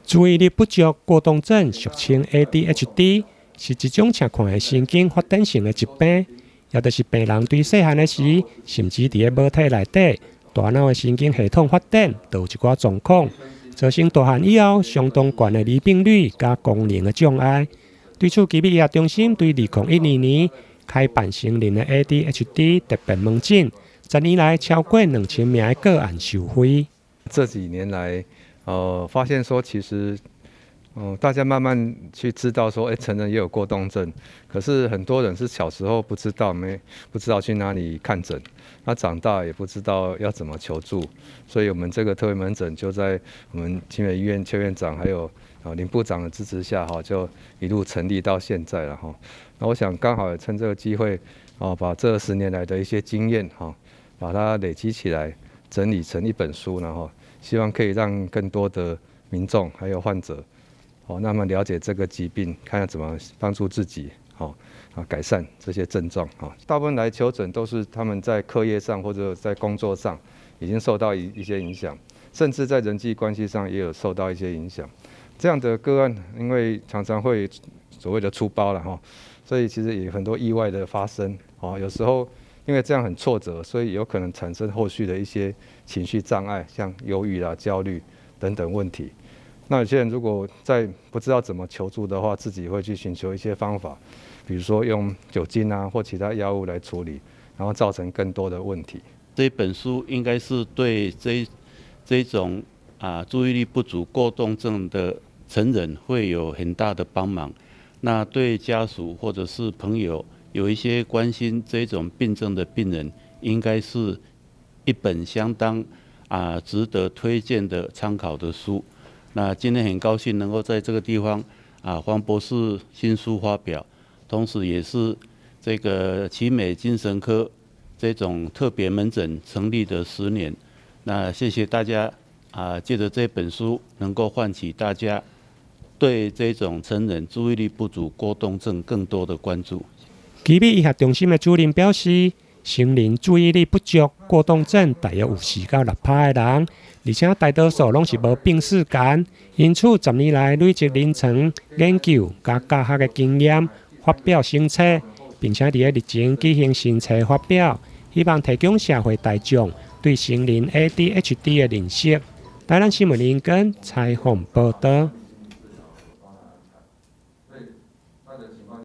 注意力不足过动症，俗称 ADHD， 是一种情况的神经发展性的疾病，也就是病人对细汉的时，甚至伫个母体内底，大脑的神经系统发展都有一寡状况，造成大汉以后相当悬的离病率加功能的障碍。对此，基比医学中心对2012年开办成人的 ADHD 特别门诊，10年来超过2000名的个案受惠。这几年来，发现说其实，大家慢慢去知道说，成人也有过动症，可是很多人是小时候不知道去哪里看诊，他长大也不知道要怎么求助，所以我们这个特别门诊就在我们清美医院邱院长还有林部长的支持下，就一路成立到现在了哈。那我想刚好也趁这个机会，把这10年来的一些经验把它累积起来，整理成一本书，然后希望可以让更多的民众还有患者，那么了解这个疾病，看看怎么帮助自己，改善这些症状。大部分来求诊都是他们在课业上或者在工作上已经受到一些影响，甚至在人际关系上也有受到一些影响。这样的个案，因为常常会所谓的出包了所以其实也有很多意外的发生。有时候因为这样很挫折，所以有可能产生后续的一些情绪障碍，像忧郁啦、焦虑等等问题。那有些人如果在不知道怎么求助的话，自己会去寻求一些方法，比如说用酒精或其他药物来处理，然后造成更多的问题。这本书应该是对这种注意力不足过动症的成人会有很大的帮忙。那对家属或者是朋友有一些关心这种病症的病人，应该是一本相当值得推荐的参考的书。那今天很高兴能够在这个地方黄博士新书发表，同时也是这个奇美精神科这种特别门诊成立的10年。那谢谢大家借着这本书能够唤起大家对这种成人注意力不足过动症更多的关注。奇美医学中心的主任表示，成人注意力不足过动症大约有4到6%的人，而且大多数拢是无病史间，因此10年来累积临床研究加教学的经验，发表新册，并且伫日前举行新册发表，希望提供社会大众对成人 ADHD 的认识。台南新闻林根采访报道。